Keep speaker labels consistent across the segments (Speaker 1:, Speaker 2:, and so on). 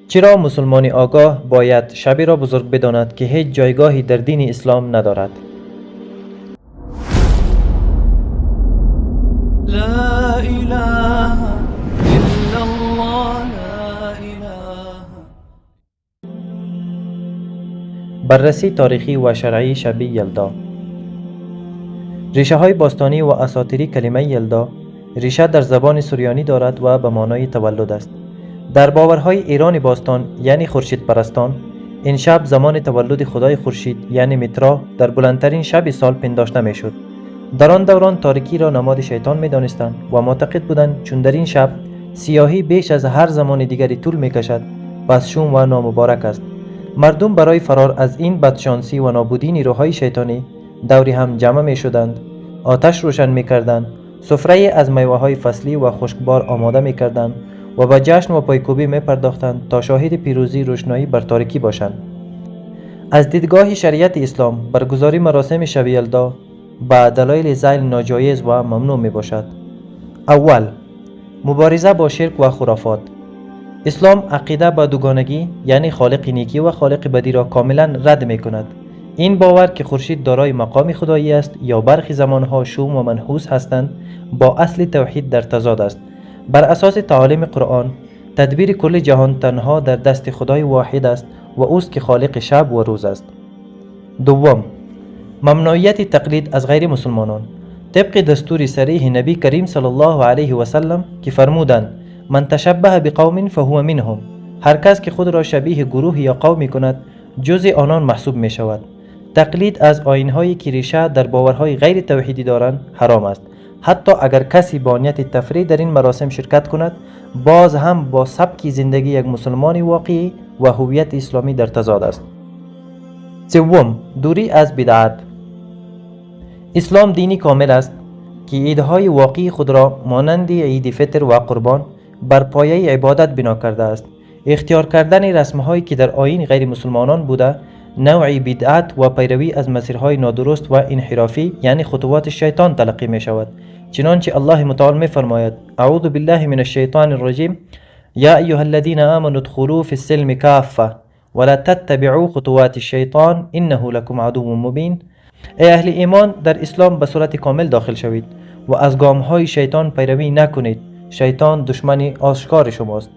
Speaker 1: چرا مسلمان آگاه باید شبی را بزرگ بداند که هیچ جایگاهی در دین اسلام ندارد؟
Speaker 2: لا إله إلا الله لا إله.
Speaker 1: بررسی تاریخی و شرعی شب یلدا. ریشه های باستانی و اساطیری کلمه یلدا ریشه در زبان سوریانی دارد و به معنای تولد است. در باورهای ایران باستان یعنی خورشید پرستان، این شب زمان تولد خدای خورشید یعنی میترا در بلندترین شب سال پنداشته میشد. در آن دوران تاریکی را نماد شیطان می دانستند و معتقد بودند چون در این شب سیاهی بیش از هر زمان دیگری طول می کشد، پس شوم و نامبارک است. مردم برای فرار از این بدشانسی و نابودی نیروهای شیطانی دوری هم جمع می شدند، آتش روشن می کردند، سفره از میوه های فصلی و خشکبار آماده می کردند و به جشن و پایکوبی می پرداختند تا شاهد پیروزی روشنایی بر تاریکی باشند. از دیدگاه شریعت اسلام برگزاری مراسم شب یلدا با دلایل ذیل ناجایز و ممنوع می باشد. اول، مبارزه با شرک و خرافات. اسلام عقیده به دوگانگی یعنی خالق نیکی و خالق بدی را کاملا رد می کند. این باور که خورشید دارای مقام خدایی است یا برخی زمانها شوم و منحوس هستند با اصل توحید در تضاد است. بر اساس تعالیم قرآن، تدبیر کل جهان تنها در دست خدای واحد است و اوست که خالق شب و روز است. دوم، ممنوعیت تقلید از غیر مسلمانان. طبق دستور صریح نبی کریم صلی الله علیه و سلم که فرمودند من تشبه بقوم فهو منهم، هر کس که خود را شبیه گروه یا قومی کند جز آنان محسوب می شود. تقلید از آیین‌هایی که ریشه در باورهای غیر توحیدی دارند حرام است. حتی اگر کسی با نیت تفریح در این مراسم شرکت کند، باز هم با سبک زندگی یک مسلمان واقعی و هویت اسلامی در تضاد است. سوم، دوری از بدعت. اسلام دینی کامل است که عیدهای واقعی خود را مانند عید فطر و قربان بر پایه عبادت بنا کرده است. اختیار کردن رسمهایی که در آیین غیر مسلمانان بوده نوعی بدعت و پیروی از مسیرهای نادرست و انحرافی یعنی خطوات شیطان تلقی می شود. چنانچه الله متعال می فرماید اعوذ بالله من الشیطان الرجیم یا ایها الذین آمنوا ادخلوا فی السلم کافه ولا تتبعوا خطوات الشیطان انه لكم عدو مبین. ای اهل ایمان، در اسلام به صورت کامل داخل شوید و از گامهای شیطان پیروی نکنید، شیطان دشمن آشکار شماست.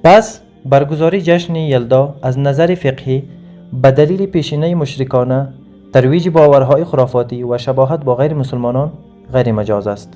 Speaker 1: پس برگزاری جشن یلدا از نظر فقهی به دلیل پیشینه مشرکانه، ترویج باورهای خرافاتی و شباهت با غیر مسلمانان غیر مجاز است.